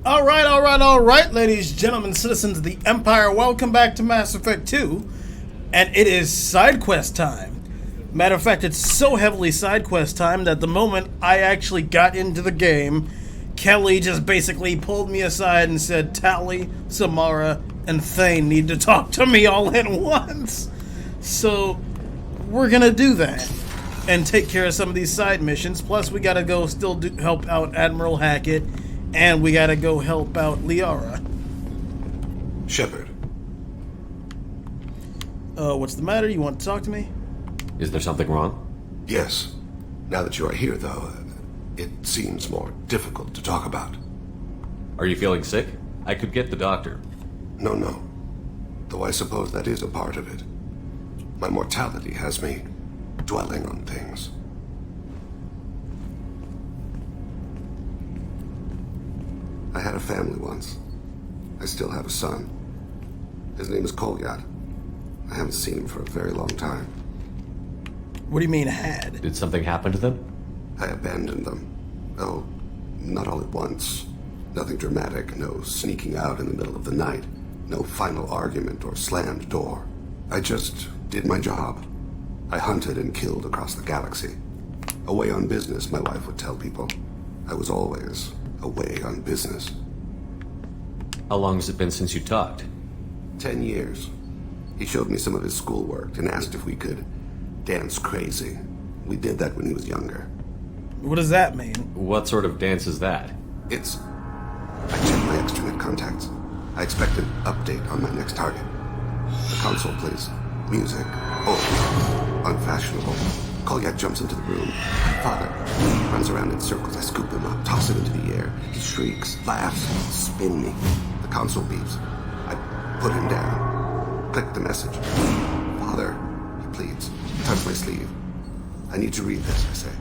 All right, ladies, gentlemen, citizens of the Empire, welcome back to Mass Effect 2, and it is side quest time. Matter of fact, it's so heavily side quest time that the moment I actually got into the game, Kelly just basically pulled me aside and said, Tali, Samara, and Thane need to talk to me all at once. So, we're gonna do that, and take care of some of these side missions, plus we gotta go help out Admiral Hackett, and we gotta go help out Liara. Shepard. What's the matter? You want to talk to me? Is there something wrong? Yes. Now that you are here, though, it seems more difficult to talk about. Are you feeling sick? I could get the doctor. No. Though I suppose that is a part of it. My mortality has me dwelling on things. I had a family once. I still have a son. His name is Kolyat. I haven't seen him for a very long time. What do you mean, had? Did something happen to them? I abandoned them. Oh, not all at once. Nothing dramatic, no sneaking out in the middle of the night, no final argument or slammed door. I just did my job. I hunted and killed across the galaxy. Away on business, my wife would tell people. I was always away on business. How long has it been since you talked? 10 years. He showed me some of his schoolwork and asked if we could dance crazy. We did that when he was younger. What does that mean? What sort of dance is that? I checked my extranet contacts. I expect an update on my next target. The console plays music. Oh, unfashionable. Kolyat jumps into the room. Father runs around in circles. I scoop him up, toss him into the air. He shrieks, laughs, spin me. The console beeps. I put him down. Click the message. Father, he pleads. Touch my sleeve. I need to read this, I say.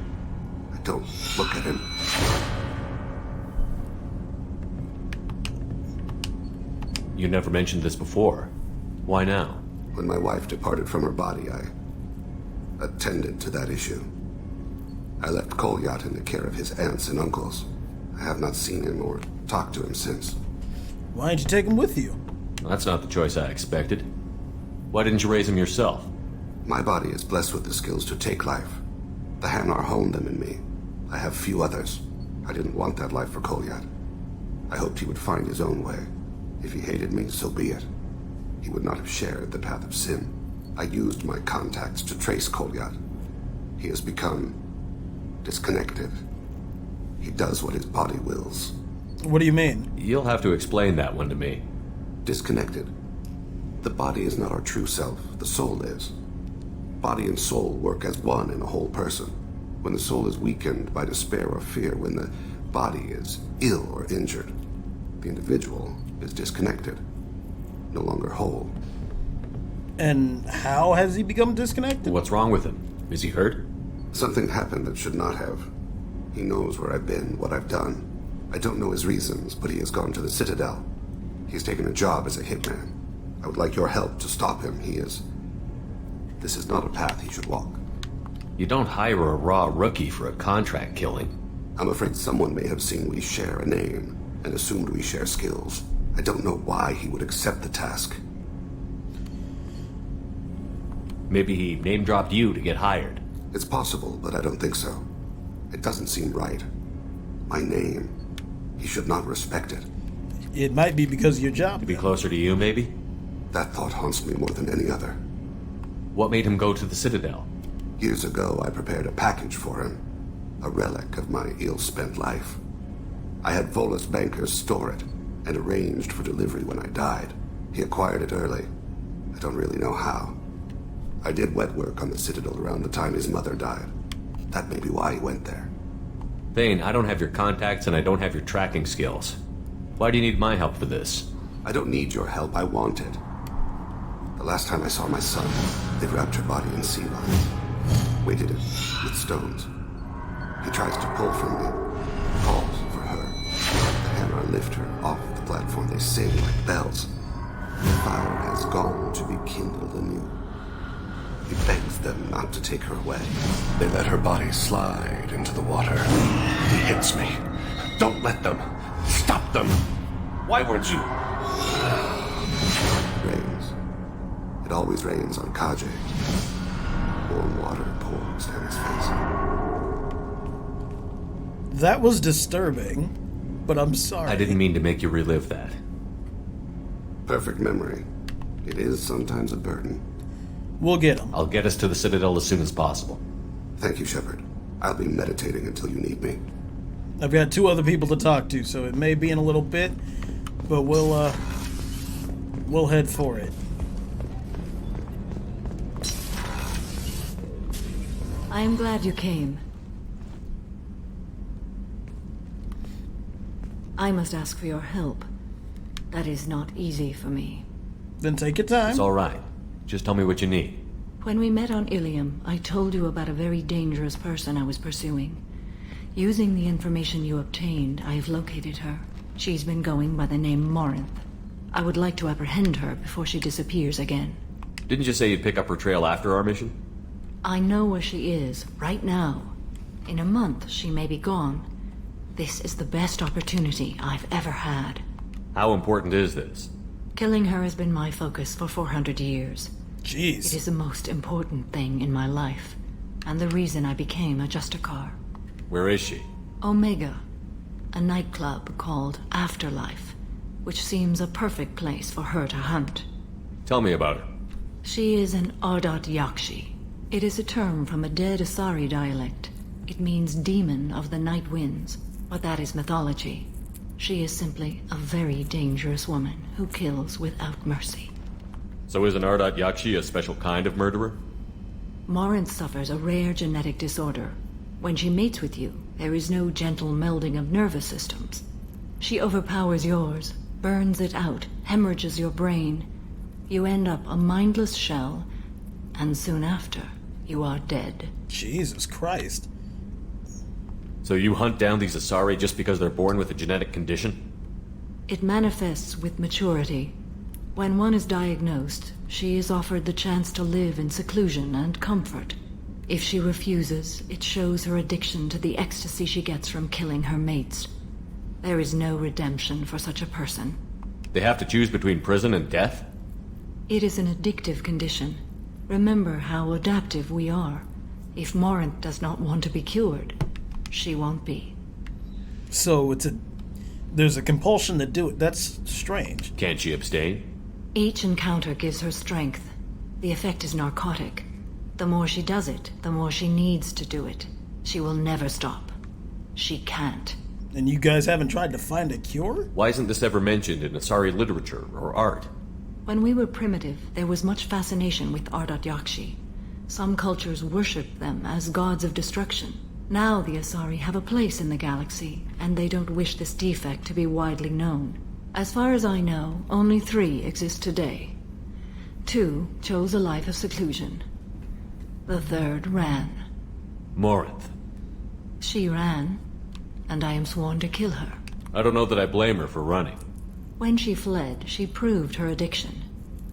I don't look at him. You never mentioned this before. Why now? When my wife departed from her body, I attended to that issue. I left Kolyat in the care of his aunts and uncles. I have not seen him or talked to him since. Why didn't you take him with you? Well, that's not the choice I expected. Why didn't you raise him yourself? My body is blessed with the skills to take life. The Hanar honed them in me. I have few others. I didn't want that life for Kolyat. I hoped he would find his own way. If he hated me, so be it. He would not have shared the path of sin. I used my contacts to trace Kolyat. He has become disconnected. He does what his body wills. What do you mean? You'll have to explain that one to me. Disconnected. The body is not our true self. The soul is. Body and soul work as one in a whole person. When the soul is weakened by despair or fear, when the body is ill or injured, the individual is disconnected, no longer whole. And how has he become disconnected? What's wrong with him? Is he hurt? Something happened that should not have. He knows where I've been, what I've done. I don't know his reasons, but he has gone to the Citadel. He's taken a job as a hitman. I would like your help to stop him. This is not a path he should walk. You don't hire a raw rookie for a contract killing. I'm afraid someone may have seen we share a name and assumed we share skills. I don't know why he would accept the task. Maybe he name-dropped you to get hired. It's possible, but I don't think so. It doesn't seem right. My name. He should not respect it. It might be because of your job. To be closer to you, maybe? That thought haunts me more than any other. What made him go to the Citadel? Years ago, I prepared a package for him. A relic of my ill-spent life. I had Volus bankers store it, and arranged for delivery when I died. He acquired it early. I don't really know how. I did wet work on the Citadel around the time his mother died. That may be why he went there. Thane, I don't have your contacts and I don't have your tracking skills. Why do you need my help for this? I don't need your help, I want it. The last time I saw my son, they wrapped her body in sea lines, weighted it with stones. He tries to pull from me, calls for her. The Hanar lift her off the platform, they sing like bells. The fire has gone to be kindled anew. He begs them not to take her away. They let her body slide into the water. He hits me. Don't let them. Stop them. Why weren't you? Rains. It always rains on Kaje. Warm water pours down his face. That was disturbing, but I'm sorry. I didn't mean to make you relive that. Perfect memory. It is sometimes a burden. We'll get him. I'll get us to the Citadel as soon as possible. Thank you, Shepard. I'll be meditating until you need me. I've got 2 other people to talk to, so it may be in a little bit, but we'll head for it. I am glad you came. I must ask for your help. That is not easy for me. Then take your time. It's all right. Just tell me what you need. When we met on Ilium, I told you about a very dangerous person I was pursuing. Using the information you obtained, I have located her. She's been going by the name Morinth. I would like to apprehend her before she disappears again. Didn't you say you'd pick up her trail after our mission? I know where she is, right now. In a month, she may be gone. This is the best opportunity I've ever had. How important is this? Killing her has been my focus for 400 years. Jeez. It is the most important thing in my life, and the reason I became a Justicar. Where is she? Omega, a nightclub called Afterlife, which seems a perfect place for her to hunt. Tell me about her. She is an Ardat Yakshi. It is a term from a dead Asari dialect. It means demon of the night winds, but that is mythology. She is simply a very dangerous woman who kills without mercy. So is an Ardat Yakshi a special kind of murderer? Morinth suffers a rare genetic disorder. When she mates with you, there is no gentle melding of nervous systems. She overpowers yours, burns it out, hemorrhages your brain. You end up a mindless shell, and soon after, you are dead. Jesus Christ. So you hunt down these Asari just because they're born with a genetic condition? It manifests with maturity. When one is diagnosed, she is offered the chance to live in seclusion and comfort. If she refuses, it shows her addiction to the ecstasy she gets from killing her mates. There is no redemption for such a person. They have to choose between prison and death? It is an addictive condition. Remember how adaptive we are. If Morinth does not want to be cured, she won't be. So there's a compulsion to do it. That's strange. Can't she abstain? Each encounter gives her strength. The effect is narcotic. The more she does it, the more she needs to do it. She will never stop. She can't. And you guys haven't tried to find a cure? Why isn't this ever mentioned in Asari literature or art? When we were primitive, there was much fascination with Ardat Yakshi. Some cultures worshipped them as gods of destruction. Now the Asari have a place in the galaxy, and they don't wish this defect to be widely known. As far as I know, only 3 exist today. 2 chose a life of seclusion. The 3rd ran. Morinth. She ran, and I am sworn to kill her. I don't know that I blame her for running. When she fled, she proved her addiction.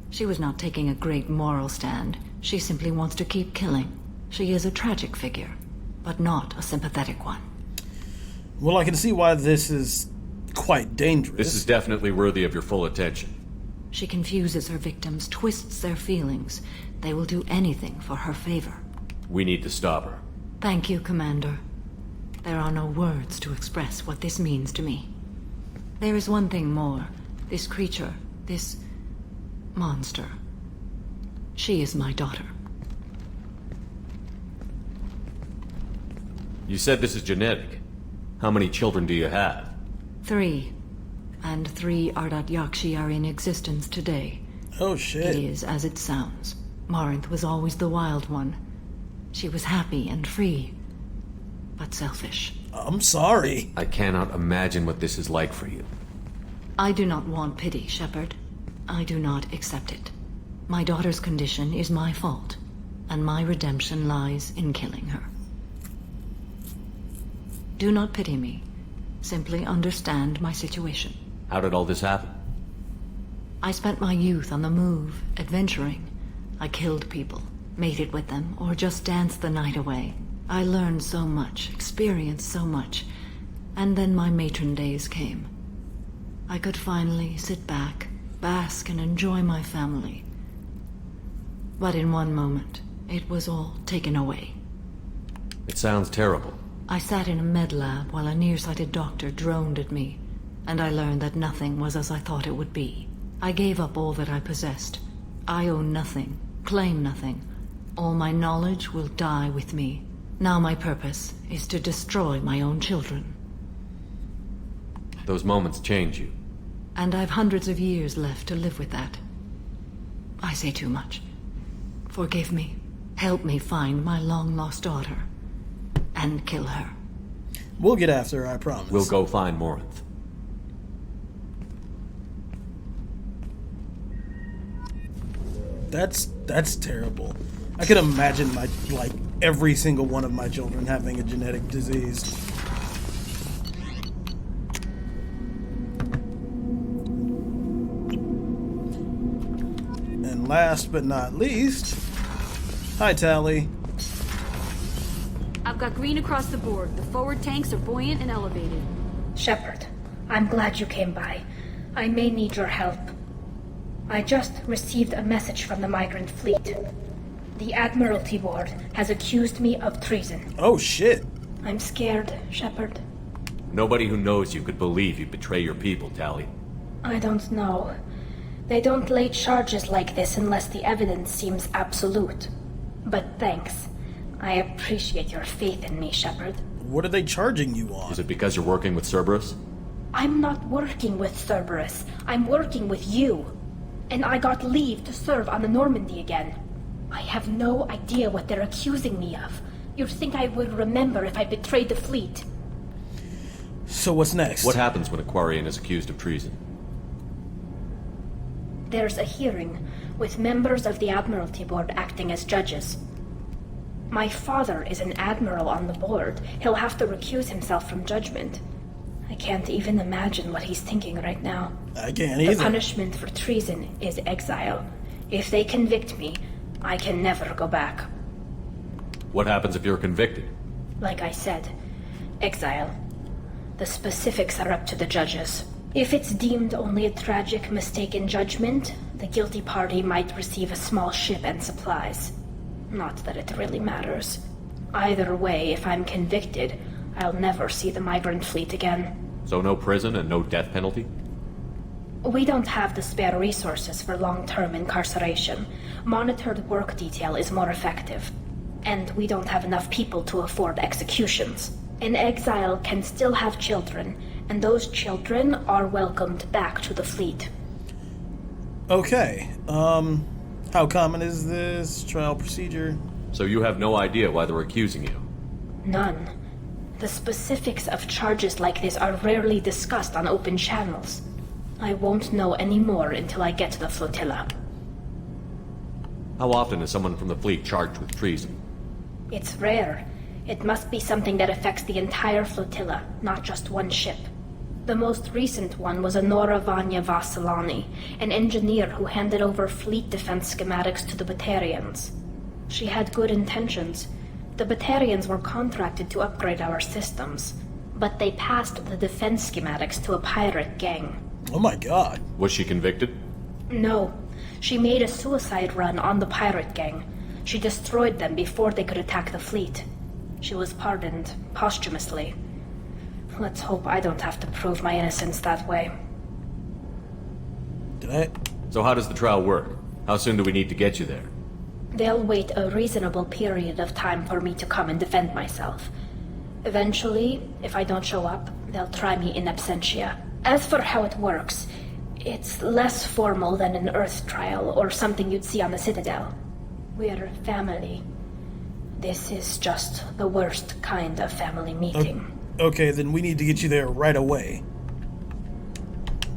She was not taking a great moral stand. She simply wants to keep killing. She is a tragic figure, but not a sympathetic one. Well, I can see why this is quite dangerous. This is definitely worthy of your full attention. She confuses her victims, twists their feelings. They will do anything for her favor. We need to stop her. Thank you, Commander. There are no words to express what this means to me. There is one thing more. This creature, this monster. She is my daughter. You said this is genetic. How many children do you have? 3. And 3 Ardat Yakshi are in existence today. Oh, It shit. is as it sounds. Morinth was always the wild one. She was happy and free, but selfish. I'm sorry. I cannot imagine what this is like for you. I do not want pity, Shepard. I do not accept it. My daughter's condition is my fault, and my redemption lies in killing her. Do not pity me. Simply understand my situation. How did all this happen? I spent my youth on the move, adventuring. I killed people, mated with them, or just danced the night away. I learned so much, experienced so much, and then my matron days came. I could finally sit back, bask and enjoy my family. But in one moment, it was all taken away. It sounds terrible. I sat in a med lab while a nearsighted doctor droned at me, and I learned that nothing was as I thought it would be. I gave up all that I possessed. I own nothing, claim nothing. All my knowledge will die with me. Now my purpose is to destroy my own children. Those moments change you. And I've hundreds of years left to live with that. I say too much. Forgive me. Help me find my long-lost daughter. And kill her. We'll get after her, I promise. We'll go find Morinth. That's terrible. I could imagine every single one of my children having a genetic disease. And last but not least, hi Tally. I've got green across the board. The forward tanks are buoyant and elevated. Shepard, I'm glad you came by. I may need your help. I just received a message from the migrant fleet. The Admiralty Board has accused me of treason. Oh shit. I'm scared, Shepard. Nobody who knows you could believe you betray your people, Tally. I don't know. They don't lay charges like this unless the evidence seems absolute. But thanks. I appreciate your faith in me, Shepard. What are they charging you on? Is it because you're working with Cerberus? I'm not working with Cerberus. I'm working with you. And I got leave to serve on the Normandy again. I have no idea what they're accusing me of. You'd think I would remember if I betrayed the fleet. So what's next? What happens when a Quarian is accused of treason? There's a hearing, with members of the Admiralty Board acting as judges. My father is an admiral on the board. He'll have to recuse himself from judgment. I can't even imagine what he's thinking right now. I can't either. The punishment for treason is exile. If they convict me, I can never go back. What happens if you're convicted? Like I said, exile. The specifics are up to the judges. If it's deemed only a tragic mistake in judgment, the guilty party might receive a small ship and supplies. Not that it really matters. Either way, if I'm convicted, I'll never see the migrant fleet again. So no prison and no death penalty? We don't have the spare resources for long-term incarceration. Monitored work detail is more effective. And we don't have enough people to afford executions. An exile can still have children, and those children are welcomed back to the fleet. Okay, how common is this trial procedure? So you have no idea why they're accusing you? None. The specifics of charges like this are rarely discussed on open channels. I won't know any more until I get to the flotilla. How often is someone from the fleet charged with treason? It's rare. It must be something that affects the entire flotilla, not just one ship. The most recent one was Honora Vanya Vassilani, an engineer who handed over fleet defense schematics to the Batarians. She had good intentions. The Batarians were contracted to upgrade our systems, but they passed the defense schematics to a pirate gang. Oh my god. Was she convicted? No. She made a suicide run on the pirate gang. She destroyed them before they could attack the fleet. She was pardoned posthumously. Let's hope I don't have to prove my innocence that way. So how does the trial work? How soon do we need to get you there? They'll wait a reasonable period of time for me to come and defend myself. Eventually, if I don't show up, they'll try me in absentia. As for how it works, it's less formal than an Earth trial or something you'd see on the Citadel. We're family. This is just the worst kind of family meeting. Okay, then we need to get you there right away.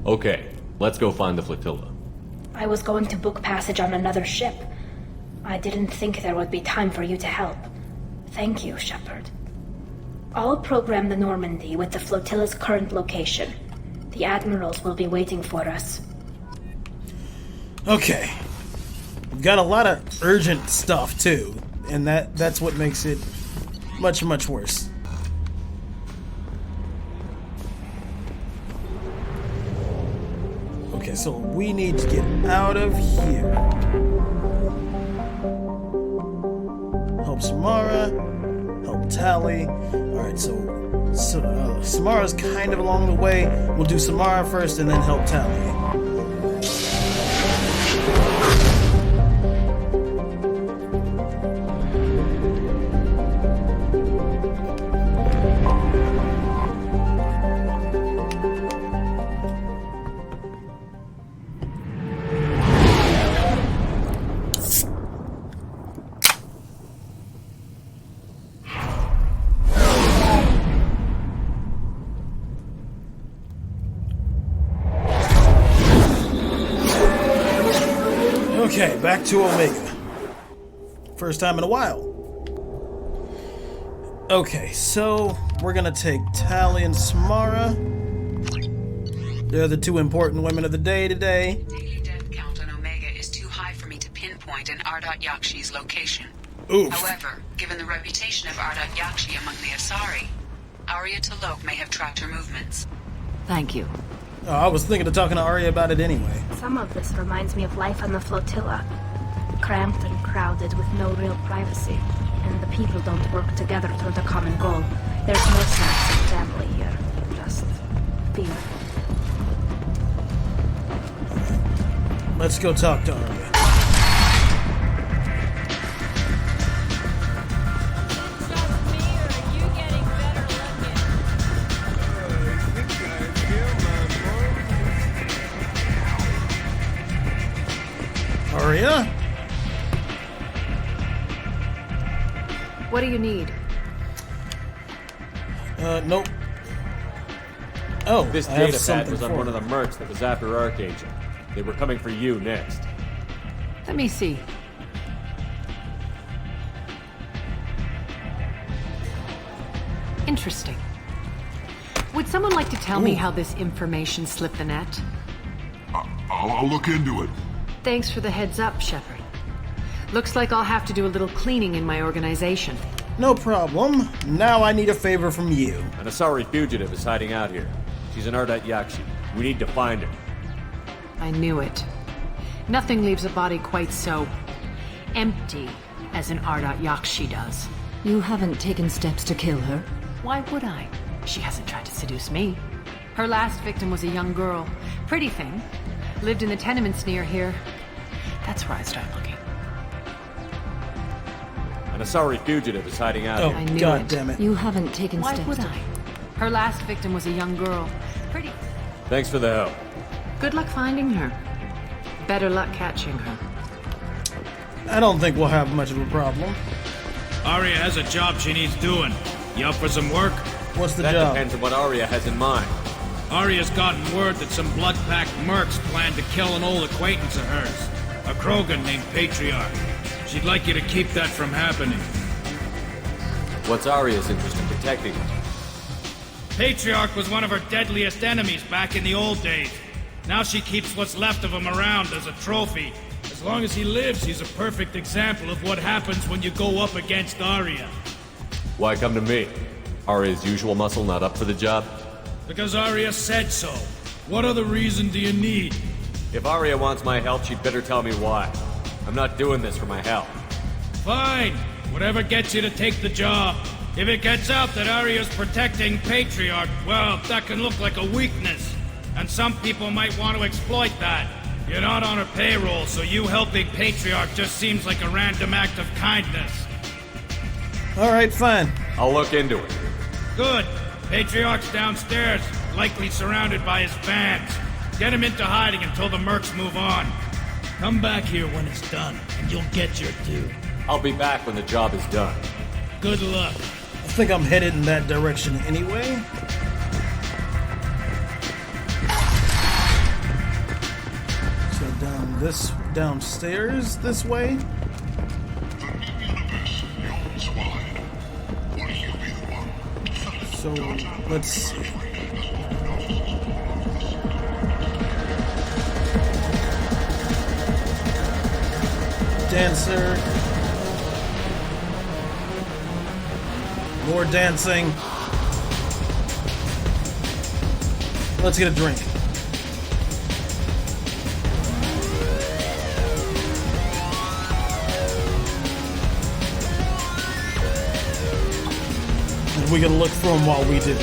Okay, let's go find the flotilla. I was going to book passage on another ship. I didn't think there would be time for you to help. Thank you, Shepard. I'll program the Normandy with the flotilla's current location. The admirals will be waiting for us. Okay. We've got a lot of urgent stuff, too. And that's what makes it much, much worse. Okay, so we need to get out of here. Help Samara. Help Tally. Alright, so Samara's kind of along the way. We'll do Samara first and then help Tally. Okay, back to Omega. First time in a while. Okay, so we're gonna take Tally and Samara. They're the two important women of the day today. Daily death count on Omega is too high for me to pinpoint an Ardat Yakshi's location. Oof. However, given the reputation of Ardat Yakshi among the Asari, Arya T'Loak may have tracked her movements. Thank you. Oh, I was thinking of talking to Arya about it anyway. Some of this reminds me of life on the flotilla. Cramped and crowded with no real privacy. And the people don't work together toward a common goal. There's no sense of family here. Just fear. Let's go talk to Arya. Arya? What do you need? Nope. Oh, This I have data pad something was on for one you. of the mercs that was after Archangel. They were coming for you next. Let me see. Interesting. Would someone like to tell me how this information slipped the net? I'll look into it. Thanks for the heads up, Shepard. Looks like I'll have to do a little cleaning in my organization. No problem. Now I need a favor from you. An Asari fugitive is hiding out here. She's an Ardat Yakshi. We need to find her. I knew it. Nothing leaves a body quite so empty as an Ardat Yakshi does. You haven't taken steps to kill her? Why would I? She hasn't tried to seduce me. Her last victim was a young girl. Pretty thing. Lived in the tenements near here. That's where I started looking. An Asari fugitive is hiding out Oh, here. I knew God it. damn it. You haven't taken steps. Why would I? Her last victim was a young girl. Pretty. Thanks for the help. Good luck finding her. Better luck catching her. I don't think we'll have much of a problem. Arya has a job she needs doing. You up for some work? What's the That job? depends on what Arya has in mind. Arya's gotten word that some blood-packed mercs plan to kill an old acquaintance of hers, a Krogan named Patriarch. She'd like you to keep that from happening. What's Arya's interest in protecting it? Patriarch was one of her deadliest enemies back in the old days. Now she keeps what's left of him around as a trophy. As long as he lives, he's a perfect example of what happens when you go up against Arya. Why come to me? Arya's usual muscle not up for the job? Because Arya said so. What other reason do you need? If Arya wants my help, she'd better tell me why. I'm not doing this for my help. Fine. Whatever gets you to take the job. If it gets out that Arya's protecting Patriarch, well, that can look like a weakness. And some people might want to exploit that. You're not on her payroll, so you helping Patriarch just seems like a random act of kindness. Alright, fine. I'll look into it. Good. Patriarch's downstairs, likely surrounded by his fans. Get him into hiding until the mercs move on. Come back here when it's done, and you'll get your due. I'll be back when the job is done. Good luck. I think I'm headed in that direction anyway. So downstairs this way. So let's see. Dancer. More dancing. Let's get a drink. we can look for him while we do.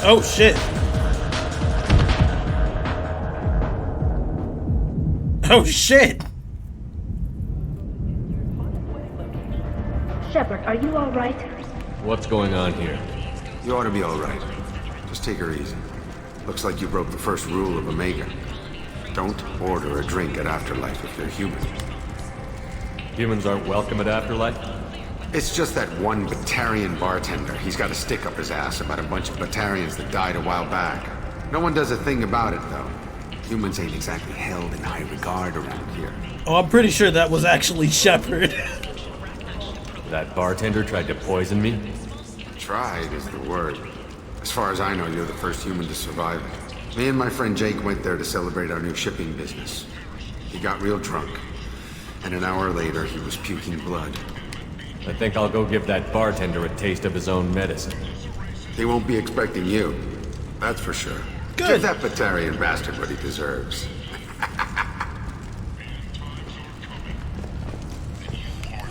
Oh shit. Oh shit. Shepard, are you alright? What's going on here? You ought to be all right. Just take her easy. Looks like you broke the first rule of Omega. Don't order a drink at Afterlife if you're human. Humans aren't welcome at Afterlife? It's just that one Batarian bartender. He's got a stick up his ass about a bunch of Batarians that died a while back. No one does a thing about it, though. Humans ain't exactly held in high regard around here. Oh, I'm pretty sure that was actually Shepard. That bartender tried to poison me? Tried is the word. As far as I know, you're the first human to survive it. Me and my friend Jake went there to celebrate our new shipping business. He got real drunk, and an hour later he was puking blood. I think I'll go give that bartender a taste of his own medicine. He won't be expecting you. That's for sure. Good. Give that Batarian bastard what he deserves.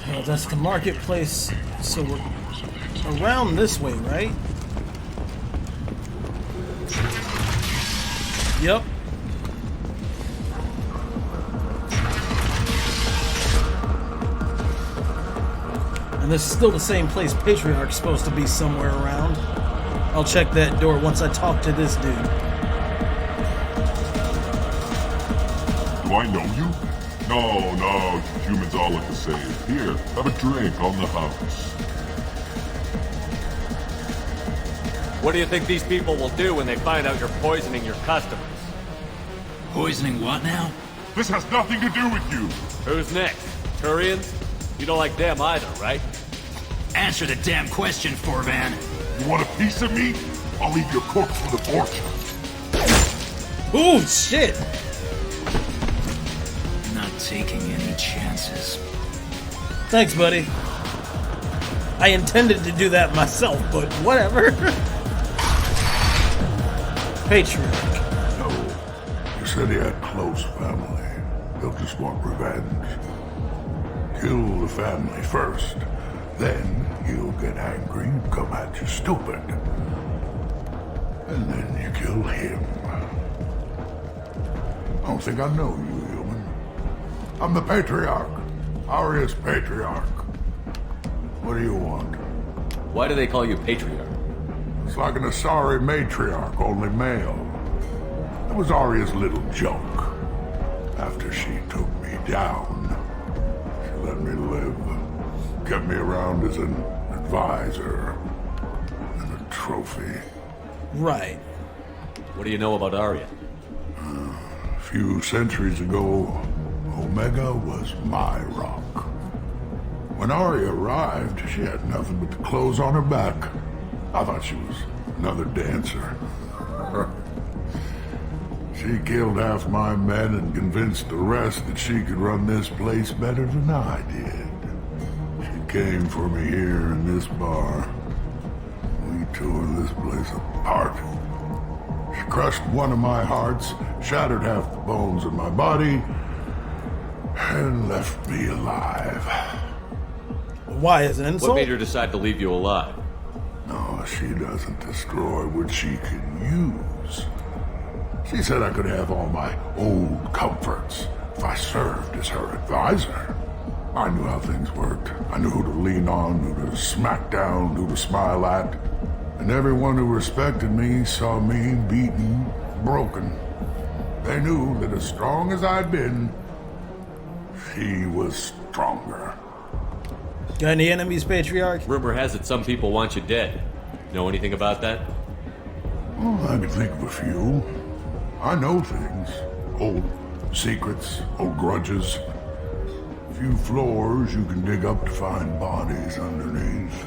Oh, that's the marketplace. So we're around this way, right? Yep. And this is still the same place Patriarch's supposed to be somewhere around. I'll check that door once I talk to this dude. Do I know you? No, humans all look the same. Here, have a drink on the house. What do you think these people will do when they find out you're poisoning your customers? Poisoning what now? This has nothing to do with you. Who's next? Turians? You don't like them either, right? Answer the damn question, Forvan. You want a piece of me? I'll leave your corpse for the fortune. Ooh, shit! Not taking any chances. Thanks, buddy. I intended to do that myself, but whatever. Patriarch. No. You said he had close family. He'll just want revenge. Kill the family first. Then he'll get angry and come at you stupid. And then you kill him. I don't think I know you, human. I'm the Patriarch. Aria's Patriarch. What do you want? Why do they call you Patriarch? It's like an Asari matriarch, only male. That was Aria's little joke. After she took me down, she let me live. Kept me around as an advisor and a trophy. Right. What do you know about Arya? A few centuries ago, Omega was my rock. When Arya arrived, she had nothing but the clothes on her back. I thought she was another dancer. She killed half my men and convinced the rest that she could run this place better than I did. She came for me here in this bar. We tore this place apart. She crushed one of my hearts, shattered half the bones in my body, and left me alive. Why is it an insult? What made her decide to leave you alive? No, she doesn't destroy what she can use. She said I could have all my old comforts if I served as her advisor. I knew how things worked. I knew who to lean on, who to smack down, who to smile at. And everyone who respected me saw me beaten, broken. They knew that as strong as I'd been, she was stronger. Got any enemies, Patriarch? Rumor has it some people want you dead. Know anything about that? Oh, I can think of a few. I know things. Old secrets, old grudges. A few floors you can dig up to find bodies underneath.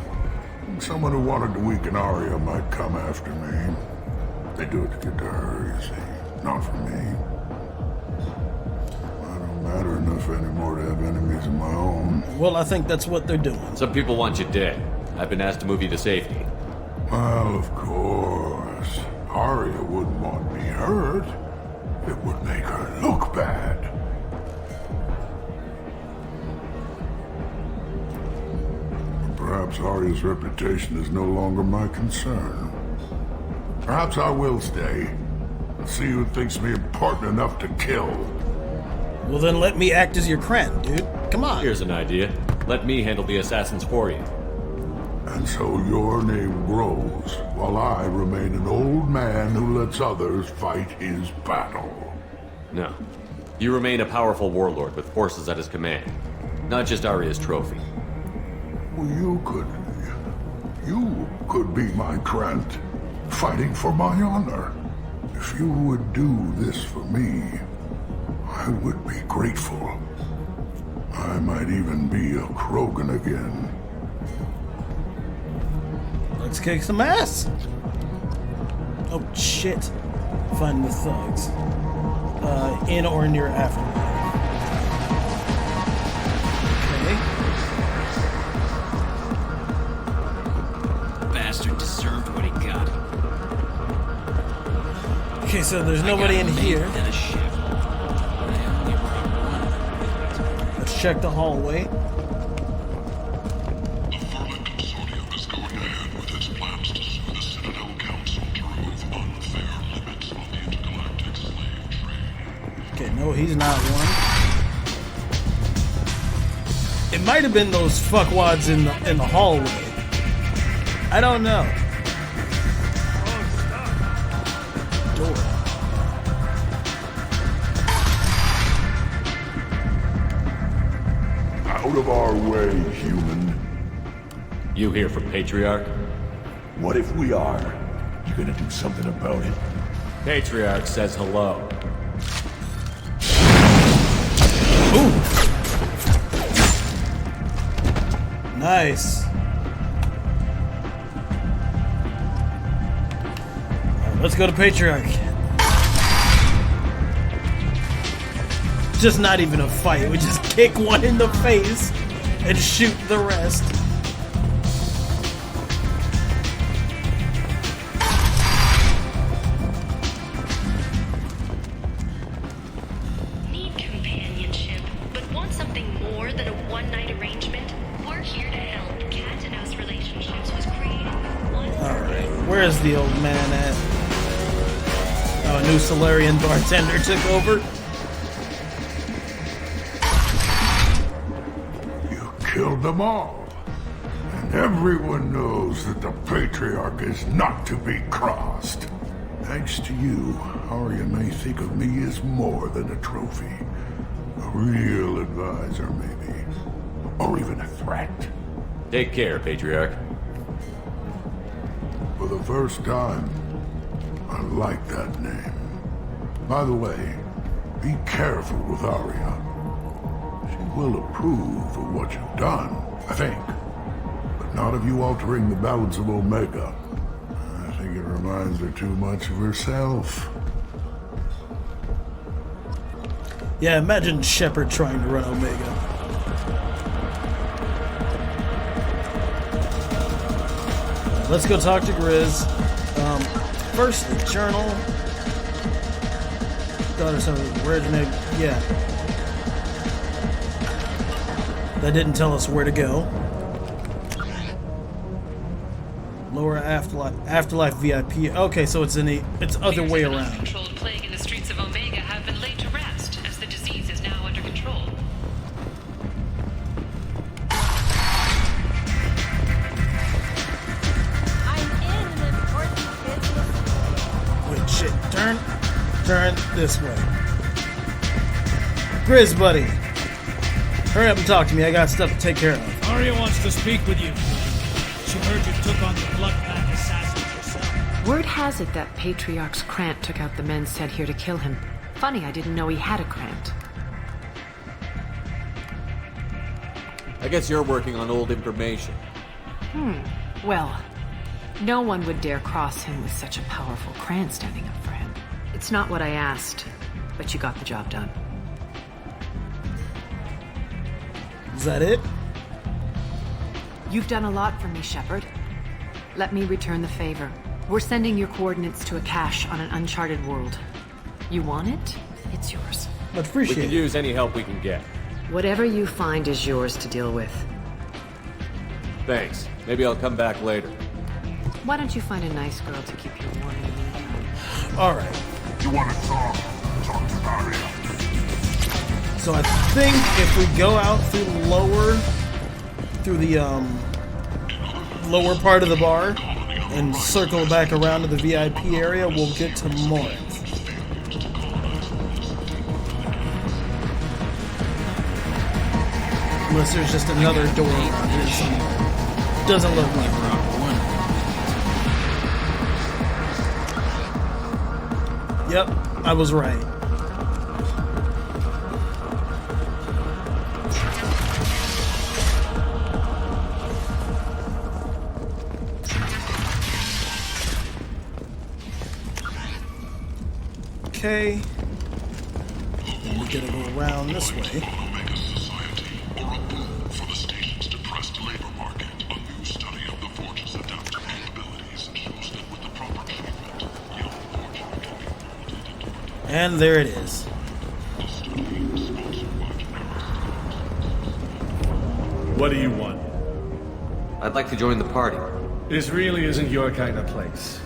Someone who wanted to weaken Arya might come after me. They do it to get to her, you see. Not for me. I don't matter enough anymore to have enemies of my own. Well, I think that's what they're doing. Some people want you dead. I've been asked to move you to safety. Well, of course. Arya wouldn't want me hurt. It would make her look bad. Perhaps Arya's reputation is no longer my concern. Perhaps I will stay and see who thinks me important enough to kill. Well, then let me act as your friend, dude. Come on. Here's an idea. Let me handle the assassins for you. And so your name grows, while I remain an old man who lets others fight his battle. No. You remain a powerful warlord with forces at his command. Not just Arya's trophy. Well, you could be my Trent, fighting for my honor. If you would do this for me, I would be grateful. I might even be a Krogan again. Let's kick some ass. Oh shit. Find the thugs. In or near afterlife. Okay. Bastard deserved what he got. Okay, so there's nobody in here. Let's check the hallway. Okay, no, he's not one. It might have been those fuckwads in the hallway. I don't know. Door. Out of our way, human. You here for Patriarch? What if we are? You gonna do something about it? Patriarch says hello. Ooh. Nice. Let's go to Patriarch. Just not even a fight. We just kick one in the face and shoot the rest. Need companionship, but want something more than a one-night arrangement? We're here to help. Cat and Mouse Relationships was created with one... Alright, where's the old man at? Oh, a new Solarian bartender took over. Killed them all. And everyone knows that the Patriarch is not to be crossed. Thanks to you, Arya may think of me as more than a trophy. A real advisor, maybe. Or even a threat. Take care, Patriarch. For the first time, I like that name. By the way, be careful with Arya. She will approve of what you've done, I think. But not of you altering the balance of Omega. I think it reminds her too much of herself. Yeah, imagine Shepard trying to run Omega. Let's go talk to Grizz. First, the journal. Daughter, son, originate. Yeah. That didn't tell us where to go. Lower afterlife VIP. Okay, so it's other way around. Controlled plague in the streets of Omega have been laid to rest as the disease is now under control. I'm in an important business. Wait, shit. Turn this way. Grizz, buddy. Hurry up and talk to me. I got stuff to take care of. Arya wants to speak with you. She heard you took on the Bloodpack assassins yourself. Word has it that Patriarch's Krant took out the men sent here to kill him. Funny, I didn't know he had a Krant. I guess you're working on old information. Well, no one would dare cross him with such a powerful Krant standing up for him. It's not what I asked, but you got the job done. Is that it? You've done a lot for me, Shepard. Let me return the favor. We're sending your coordinates to a cache on an uncharted world. You want it? It's yours. But We appreciate can it. use any help we can get. Whatever you find is yours to deal with. Thanks. Maybe I'll come back later. Why don't you find a nice girl to keep you warm in the meantime? Alright. You want to talk? Talk to Aria. So I think if we go out through the lower part of the bar and circle back around to the VIP area, we'll get to Morinth. Unless there's just another door around here somewhere. Doesn't look like one. Yep, I was right. Okay. Then we gotta go around this way. And there it is. What do you want? I'd like to join the party. This really isn't your kind of place.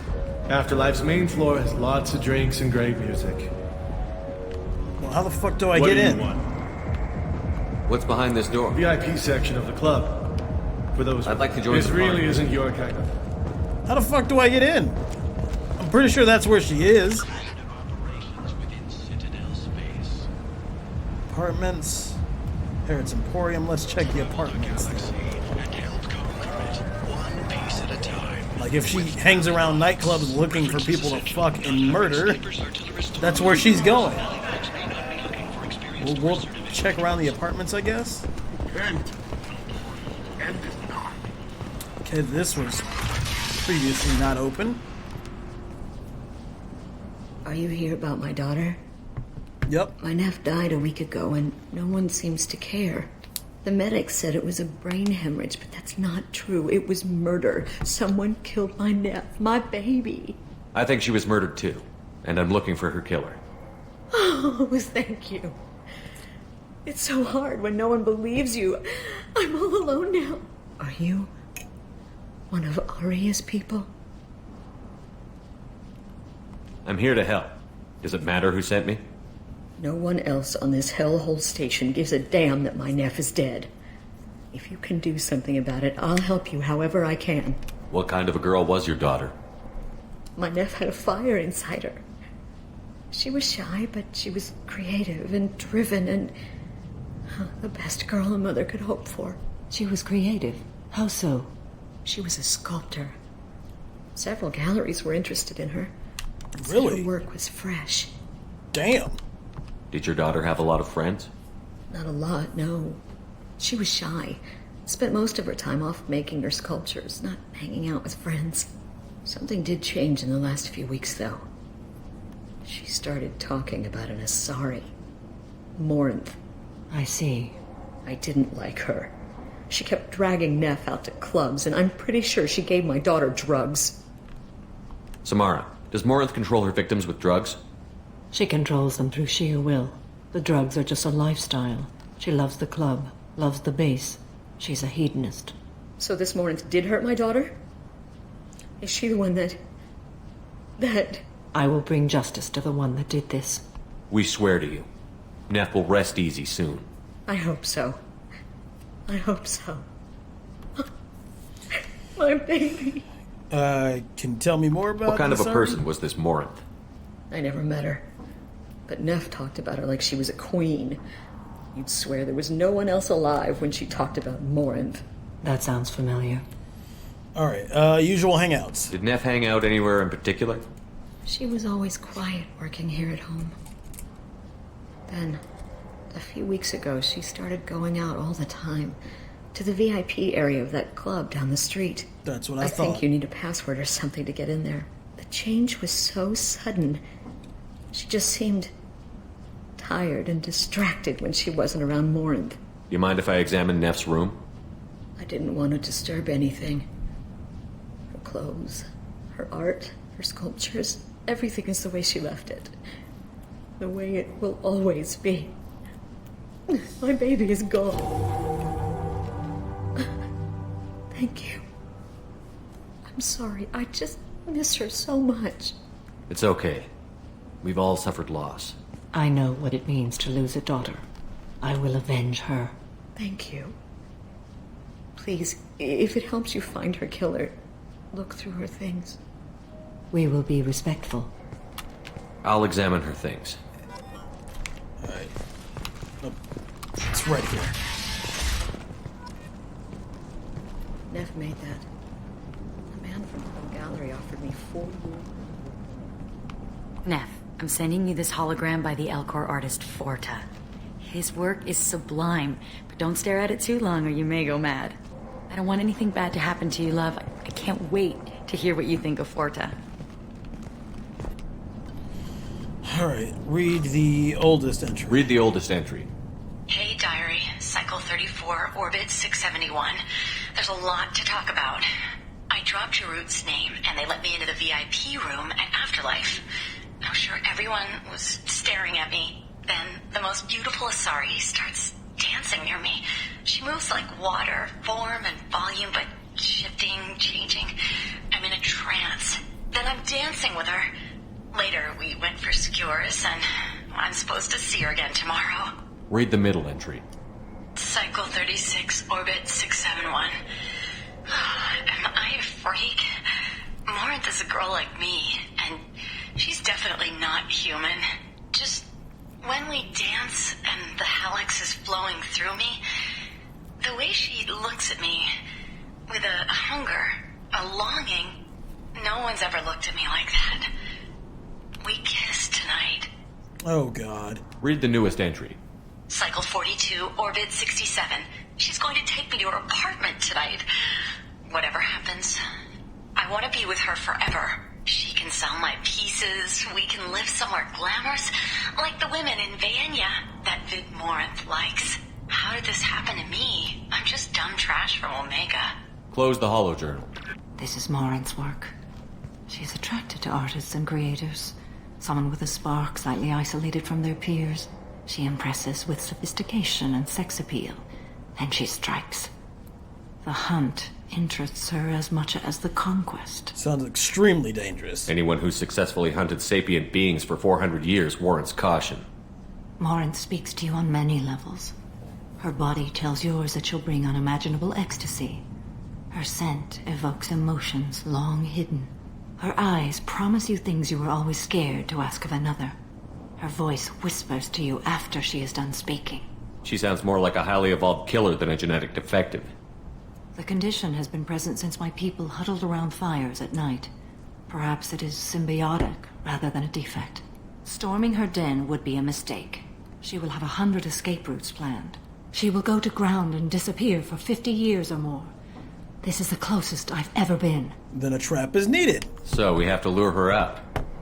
Afterlife's main floor has lots of drinks and great music. Well, how the fuck do I What get do you in? want? What's behind this door? VIP section of the club. For those. I'd like to join This the really party. isn't your kind of. How the fuck do I get in? I'm pretty sure that's where she is. Apartments. Harrod's Emporium. Let's check the apartments. Like if she hangs around nightclubs looking for people to fuck and murder, that's where she's going. We'll check around the apartments, I guess. Okay, this was previously not open. Are you here about my daughter? Yep. My nephew died a week ago and no one seems to care. The medics said it was a brain hemorrhage, but that's not true. It was murder. Someone killed my nephew, my baby. I think she was murdered too, and I'm looking for her killer. Oh, thank you. It's so hard when no one believes you. I'm all alone now. Are you one of Aria's people? I'm here to help. Does it matter who sent me? No one else on this hellhole station gives a damn that my nephew is dead. If you can do something about it, I'll help you however I can. What kind of a girl was your daughter? My nephew had a fire inside her. She was shy, but she was creative and driven and the best girl a mother could hope for. She was creative. How so? She was a sculptor. Several galleries were interested in her. Really? Her work was fresh. Damn. Did your daughter have a lot of friends? Not a lot, no. She was shy. Spent most of her time off making her sculptures, not hanging out with friends. Something did change in the last few weeks, though. She started talking about an Asari. Morinth. I see. I didn't like her. She kept dragging Neff out to clubs, and I'm pretty sure she gave my daughter drugs. Samara, does Morinth control her victims with drugs? She controls them through sheer will. The drugs are just a lifestyle. She loves the club, loves the base. She's a hedonist. So this Morinth did hurt my daughter? Is she the one that... I will bring justice to the one that did this. We swear to you. Neff will rest easy soon. I hope so. I hope so. My baby. Can you tell me more about What kind of a this, person was this Morinth? I never met her. But Neff talked about her like she was a queen. You'd swear there was no one else alive when she talked about Morinth. That sounds familiar. Alright, usual hangouts. Did Neff hang out anywhere in particular? She was always quiet working here at home. Then, a few weeks ago, she started going out all the time. To the VIP area of that club down the street. That's what I thought. I think you need a password or something to get in there. The change was so sudden. She just seemed tired and distracted when she wasn't around Morinth. You mind if I examine Neff's room? I didn't want to disturb anything. Her clothes, her art, her sculptures, everything is the way she left it. The way it will always be. My baby is gone. Thank you. I'm sorry. I just miss her so much. It's okay. We've all suffered loss. I know what it means to lose a daughter. I will avenge her. Thank you. Please, if it helps you find her killer, look through her things. We will be respectful. I'll examine her things. Alright. Oh, it's right here. Neff made that. The man from the gallery offered me 4 years. Neff, I'm sending you this hologram by the Elcor artist Forta. His work is sublime, but don't stare at it too long or you may go mad. I don't want anything bad to happen to you, love. I can't wait to hear what you think of Forta. Alright, read the oldest entry. Read the oldest entry. Hey, Diary. Cycle 34, Orbit 671. There's a lot to talk about. I dropped your root's name, and they let me into the VIP room at Afterlife. I'm sure everyone was staring at me. Then the most beautiful Asari starts dancing near me. She moves like water, form and volume, but shifting, changing. I'm in a trance. Then I'm dancing with her. Later, we went for skewers, and I'm supposed to see her again tomorrow. Read the middle entry. Cycle 36, Orbit 671. Am I a freak? Morinth is a girl like me, and she's definitely not human. Just when we dance and the helix is flowing through me, the way she looks at me with a hunger, a longing, no one's ever looked at me like that. We kissed tonight. Oh, God. Read the newest entry. Cycle 42, Orbit 67. She's going to take me to her apartment tonight. Whatever happens, I want to be with her forever. She can sell my pieces. We can live somewhere glamorous, like the women in Vanya that Vid Morinth likes. How did this happen to me? I'm just dumb trash from Omega. Close the holojournal. This is Morinth's work. She's attracted to artists and creators. Someone with a spark, slightly isolated from their peers. She impresses with sophistication and sex appeal. Then she strikes. The hunt interests her as much as the conquest. Sounds extremely dangerous. Anyone who's successfully hunted sapient beings for 400 years warrants caution. Morinth speaks to you on many levels. Her body tells yours that she'll bring unimaginable ecstasy. Her scent evokes emotions long hidden. Her eyes promise you things you were always scared to ask of another. Her voice whispers to you after she is done speaking. She sounds more like a highly evolved killer than a genetic defective. The condition has been present since my people huddled around fires at night. Perhaps it is symbiotic rather than a defect. Storming her den would be a mistake. She will have 100 escape routes planned. She will go to ground and disappear for 50 years or more. This is the closest I've ever been. Then a trap is needed. So we have to lure her out.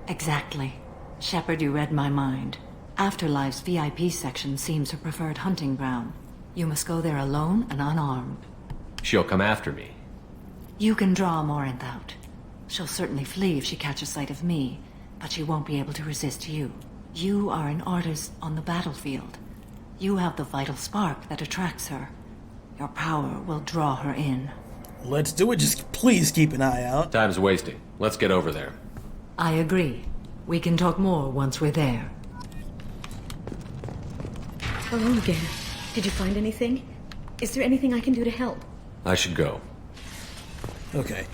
Exactly. Shepard, you read my mind. Afterlife's VIP section seems her preferred hunting ground. You must go there alone and unarmed. She'll come after me. You can draw Morinth out. She'll certainly flee if she catches sight of me, but she won't be able to resist you. You are an artist on the battlefield. You have the vital spark that attracts her. Your power will draw her in. Let's do it. Just please keep an eye out. Time's wasting. Let's get over there. I agree. We can talk more once we're there. Hello again. Did you find anything? Is there anything I can do to help? I should go. Okay.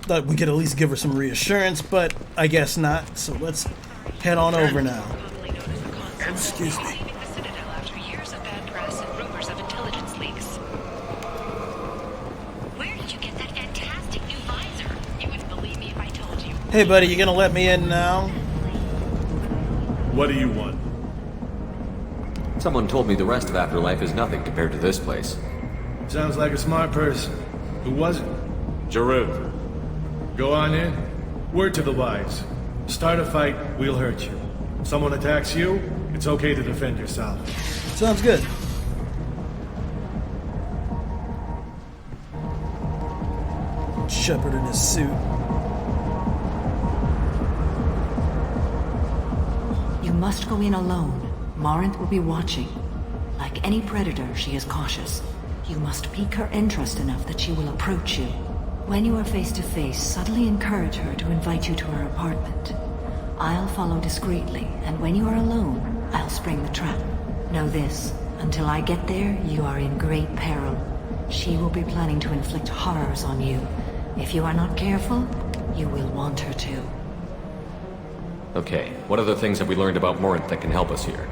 Thought we could at least give her some reassurance, but I guess not. So let's head on over now. Excuse me. Hey, buddy, you gonna let me in now? What do you want? Someone told me the rest of Afterlife is nothing compared to this place. Sounds like a smart person. Who was it? Jarud. Go on in. Word to the wise. Start a fight, we'll hurt you. If someone attacks you, it's okay to defend yourself. Sounds good. Shepard in his suit. You must go in alone. Morinth will be watching. Like any predator, she is cautious. You must pique her interest enough that she will approach you. When you are face to face, subtly encourage her to invite you to her apartment. I'll follow discreetly, and when you are alone, I'll spring the trap. Know this, until I get there, you are in great peril. She will be planning to inflict horrors on you. If you are not careful, you will want her to. Okay, what other things have we learned about Morinth that can help us here?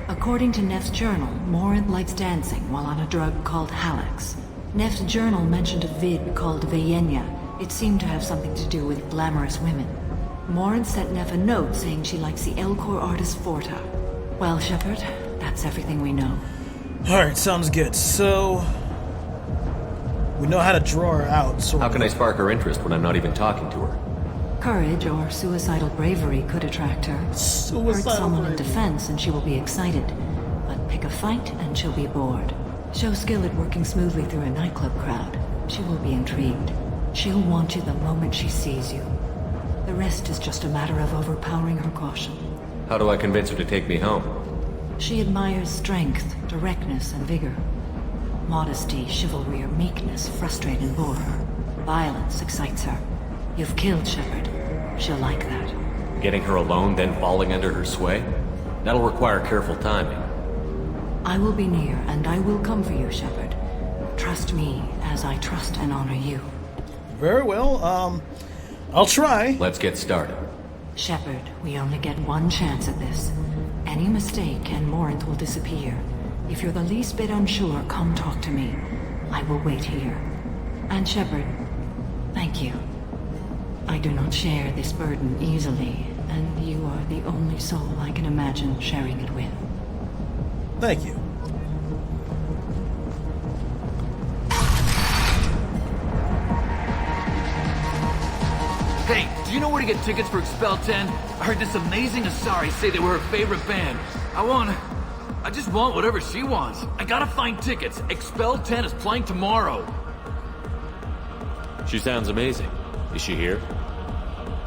According to Neff's journal, Morinth likes dancing while on a drug called Halax. Neff's journal mentioned a vid called Vayenya. It seemed to have something to do with glamorous women. Morinth sent Neff a note saying she likes the Elcor artist Forta. Well, Shepard, that's everything we know. Alright, sounds good. So... we know how to draw her out, so... How can I spark her interest when I'm not even talking to her? Courage or suicidal bravery could attract her. Hurt someone in defense and she will be excited. But pick a fight and she'll be bored. Show skill at working smoothly through a nightclub crowd. She will be intrigued. She'll want you the moment she sees you. The rest is just a matter of overpowering her caution. How do I convince her to take me home? She admires strength, directness, and vigor. Modesty, chivalry, or meekness frustrate and bore her. Violence excites her. You've killed Shepard. She'll like that. Getting her alone, then falling under her sway? That'll require careful timing. I will be near, and I will come for you, Shepard. Trust me, as I trust and honor you. Very well, I'll try. Let's get started. Shepard, we only get one chance at this. Any mistake and Morinth will disappear. If you're the least bit unsure, come talk to me. I will wait here. And Shepard, thank you. I do not share this burden easily, and you are the only soul I can imagine sharing it with. Thank you. Hey, do you know where to get tickets for Expel 10? I heard this amazing Asari say they were her favorite band. I just want whatever she wants. I gotta find tickets. Expel 10 is playing tomorrow. She sounds amazing. Is she here?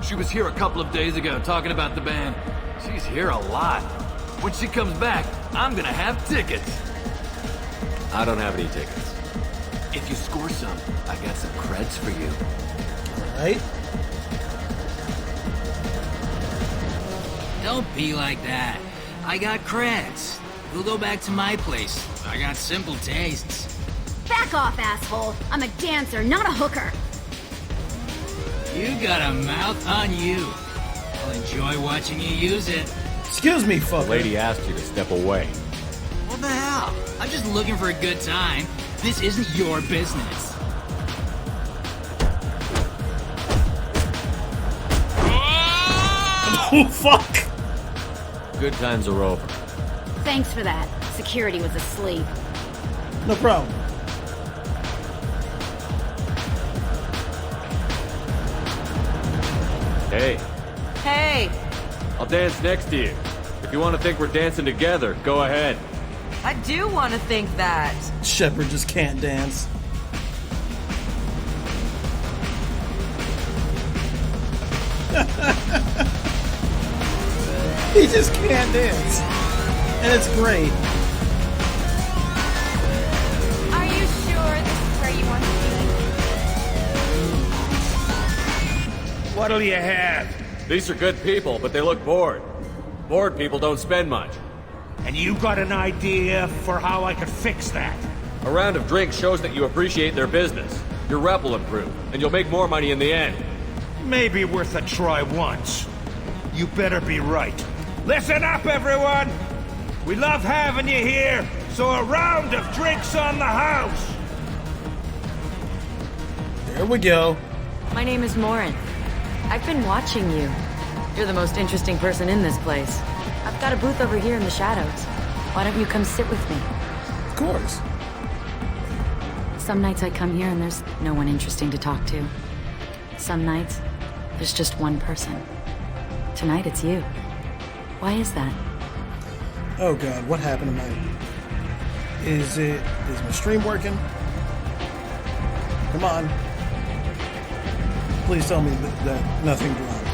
She was here a couple of days ago talking about the band. She's here a lot. When she comes back, I'm gonna have tickets. I don't have any tickets. If you score some, I got some creds for you. Alright. Don't be like that. I got creds. We'll go back to my place. I got simple tastes. Back off, asshole. I'm a dancer, not a hooker. You got a mouth on you. I'll enjoy watching you use it. Excuse me, fucker. The lady asked you to step away. What the hell? I'm just looking for a good time. This isn't your business. Oh, fuck! Good times are over. Thanks for that. Security was asleep. No problem. Hey. Hey! I'll dance next to you. If you want to think we're dancing together, go ahead. I do want to think that. Shepard just can't dance. He just can't dance. And it's great. Are you sure this is where you want to be? What'll you have? These are good people, but they look bored. Bored people don't spend much. And you got an idea for how I could fix that? A round of drinks shows that you appreciate their business. Your rep will improve, and you'll make more money in the end. Maybe worth a try once. You better be right. Listen up, everyone! We love having you here, so a round of drinks on the house! There we go. My name is Morinth. I've been watching you. You're the most interesting person in this place. I've got a booth over here in the shadows. Why don't you come sit with me? Of course. Some nights I come here and there's no one interesting to talk to. Some nights, there's just one person. Tonight it's you. Why is that? Oh god, what happened to my... Is my stream working? Come on. Please tell me that nothing dropped.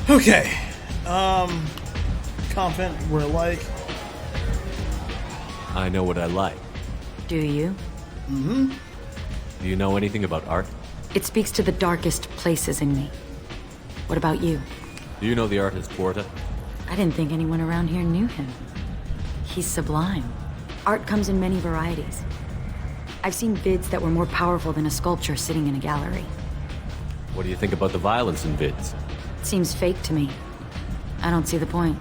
Okay. Confident we're alike. I know what I like. Do you? Mm-hmm. Do you know anything about art? It speaks to the darkest places in me. What about you? Do you know the artist Porta? I didn't think anyone around here knew him. He's sublime. Art comes in many varieties. I've seen vids that were more powerful than a sculpture sitting in a gallery. What do you think about the violence in vids? It seems fake to me. I don't see the point.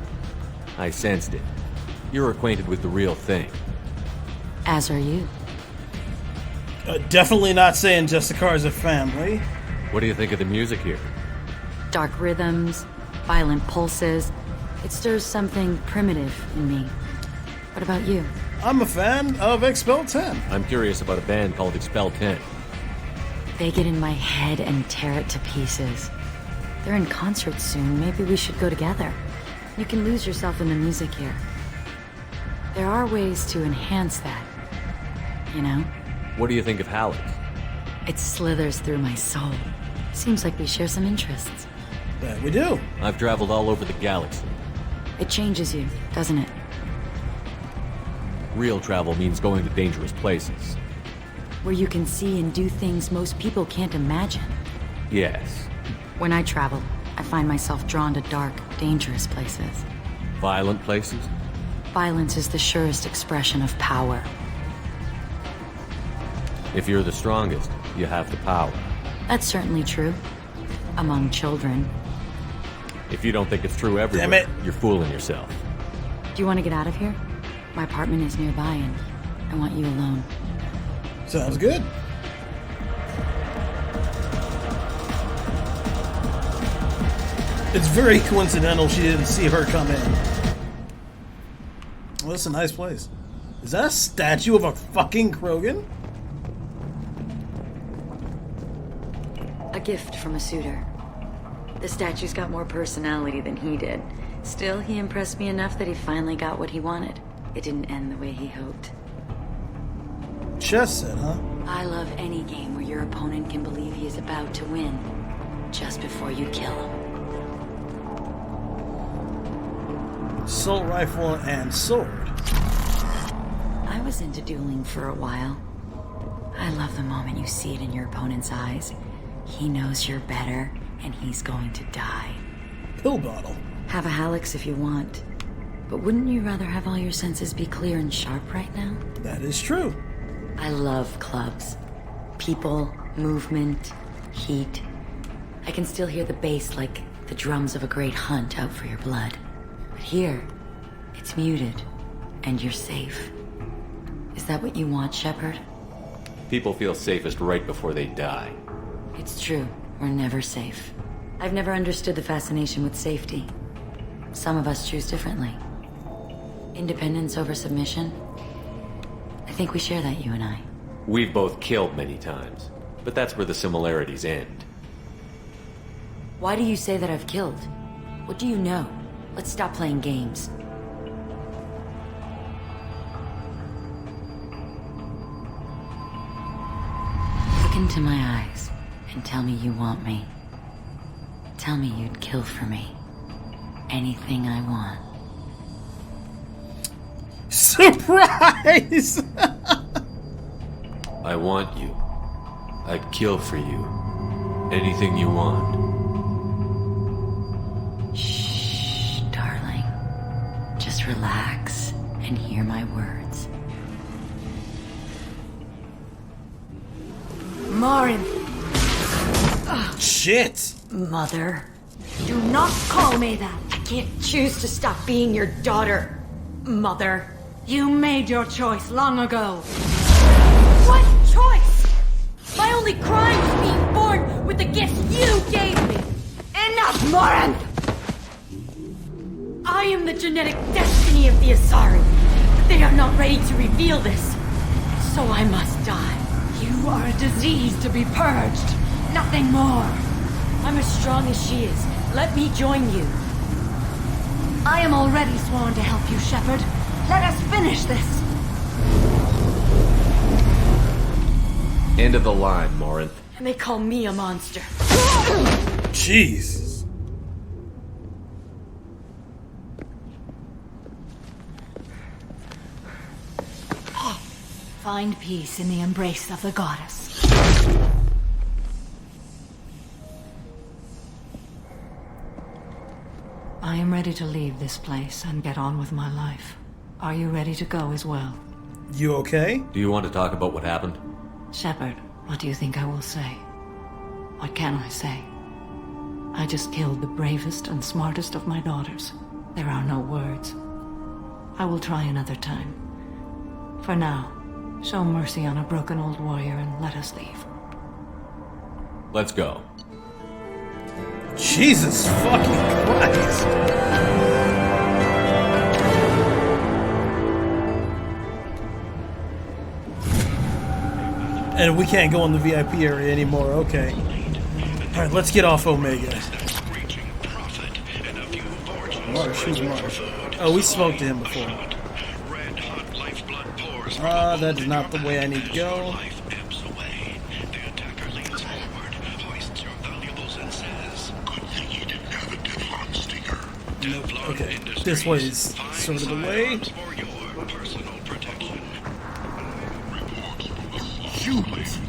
I sensed it. You're acquainted with the real thing. As are you. Definitely not saying Justicar's a family. What do you think of the music here? Dark rhythms, violent pulses. It stirs something primitive in me. What about you? I'm a fan of Expel 10. I'm curious about a band called Expel 10. They get in my head and tear it to pieces. They're in concert soon. Maybe we should go together. You can lose yourself in the music here. There are ways to enhance that. You know? What do you think of Halleck? It slithers through my soul. Seems like we share some interests. That we do. I've traveled all over the galaxy. It changes you, doesn't it? Real travel means going to dangerous places. Where you can see and do things most people can't imagine. Yes. When I travel, I find myself drawn to dark, dangerous places. Violent places? Violence is the surest expression of power. If you're the strongest, you have the power. That's certainly true. Among children. If you don't think it's true everywhere, Damn it. You're fooling yourself. Do you want to get out of here? My apartment is nearby and I want you alone. Sounds good. It's very coincidental she didn't see her come in. Well, that's a nice place. Is that a statue of a fucking Krogan? A gift from a suitor. The statue's got more personality than he did. Still, he impressed me enough that he finally got what he wanted. It didn't end the way he hoped. Chess set, huh? I love any game where your opponent can believe he is about to win, just before you kill him. Assault rifle and sword. I was into dueling for a while. I love the moment you see it in your opponent's eyes. He knows you're better, and he's going to die. Pill bottle. Have a Hallex if you want. But wouldn't you rather have all your senses be clear and sharp right now? That is true. I love clubs. People, movement, heat. I can still hear the bass like the drums of a great hunt out for your blood. But here, it's muted, and you're safe. Is that what you want, Shepard? People feel safest right before they die. It's true. We're never safe. I've never understood the fascination with safety. Some of us choose differently. Independence over submission? I think we share that, you and I. We've both killed many times, but that's where the similarities end. Why do you say that I've killed? What do you know? Let's stop playing games. Look into my eyes and tell me you want me. Tell me you'd kill for me. Anything I want. Surprise! I want you. I'd kill for you. Anything you want. Shh, darling. Just relax and hear my words. Marin! Shit! Mother. Do not call me that. I can't choose to stop being your daughter. Mother. You made your choice long ago. What choice? My only crime was being born with the gifts you gave me. Enough, Morin! I am the genetic destiny of the Asari, but they are not ready to reveal this. So I must die. You are a disease to be purged. Nothing more. I'm as strong as she is. Let me join you. I am already sworn to help you, Shepard. Let us finish this. End of the line, Morinth. And they call me a monster. Jesus. Find peace in the embrace of the goddess. I am ready to leave this place and get on with my life. Are you ready to go as well? You okay? Do you want to talk about what happened? Shepard, what do you think I will say? What can I say? I just killed the bravest and smartest of my daughters. There are no words. I will try another time. For now, show mercy on a broken old warrior and let us leave. Let's go. Jesus fucking Christ. And we can't go in the VIP area anymore, okay. Alright, let's get off Omega. Marsh, who's Marsh? Oh, we spoke to him before. That is not the way I need to go. Nope. Okay, this way is sort of the way. Humans,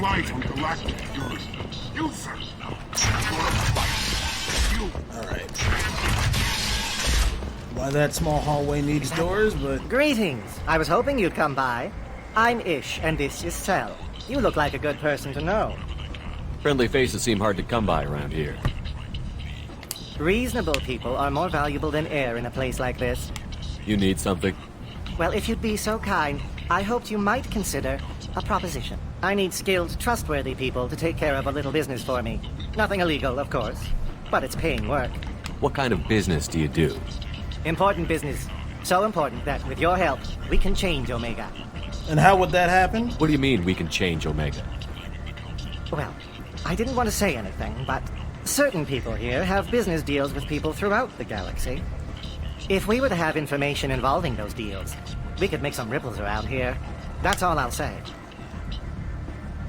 light on galactic jurisdictions. Users. Alright. Why that small hallway needs doors, but... Greetings. I was hoping you'd come by. I'm Ish, and this is Cell. You look like a good person to know. Friendly faces seem hard to come by around here. Reasonable people are more valuable than air in a place like this. You need something? Well, if you'd be so kind, I hoped you might consider a proposition. I need skilled, trustworthy people to take care of a little business for me. Nothing illegal, of course, but it's paying work. What kind of business do you do? Important business. So important that, with your help, we can change Omega. And how would that happen? What do you mean we can change Omega? Well, I didn't want to say anything, but certain people here have business deals with people throughout the galaxy. If we were to have information involving those deals, we could make some ripples around here. That's all I'll say.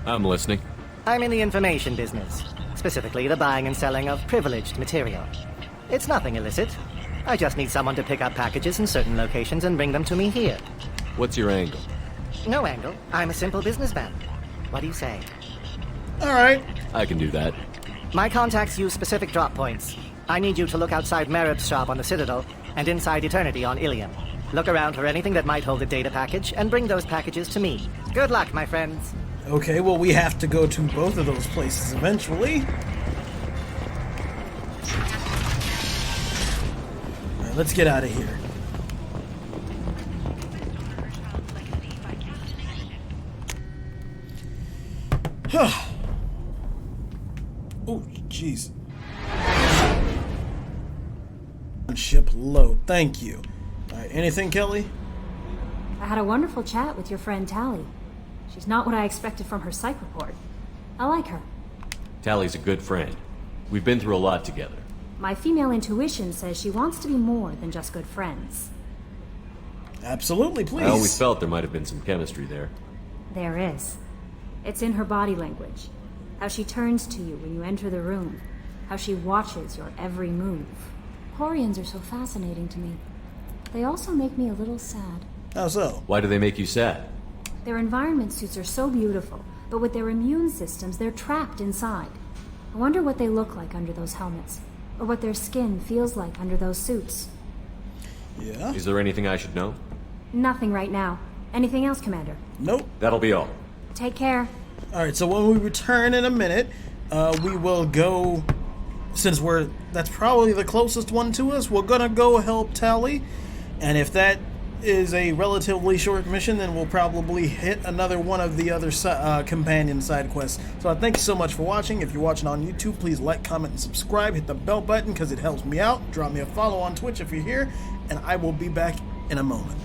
I'm listening. I'm in the information business, specifically the buying and selling of privileged material. It's nothing illicit. I just need someone to pick up packages in certain locations and bring them to me here. What's your angle? No angle. I'm a simple businessman. What do you say? Alright. I can do that. My contacts use specific drop points. I need you to look outside Merib's shop on the Citadel and inside Eternity on Ilium. Look around for anything that might hold a data package and bring those packages to me. Good luck, my friends. Okay, well, we have to go to both of those places eventually. Alright, let's get out of here. Oh, jeez. Ship load. Thank you. Alright, anything, Kelly? I had a wonderful chat with your friend Tally. She's not what I expected from her psych report. I like her. Tally's a good friend. We've been through a lot together. My female intuition says she wants to be more than just good friends. Absolutely, please. I always felt there might have been some chemistry there. There is. It's in her body language. How she turns to you when you enter the room. How she watches your every move. Quarians are so fascinating to me. They also make me a little sad. How so? Why do they make you sad? Their environment suits are so beautiful, but with their immune systems, they're trapped inside. I wonder what they look like under those helmets, or what their skin feels like under those suits. Yeah? Is there anything I should know? Nothing right now. Anything else, Commander? Nope. That'll be all. Take care. Alright, so when we return in a minute, we will go... Since that's probably the closest one to us, we're gonna go help Tally. And if that is a relatively short mission, then we'll probably hit another one of the other companion side quests. So I thank you so much for watching. If you're watching on YouTube, please like, comment, and subscribe. Hit the bell button because it helps me out. Drop me a follow on Twitch if you're here. And I will be back in a moment.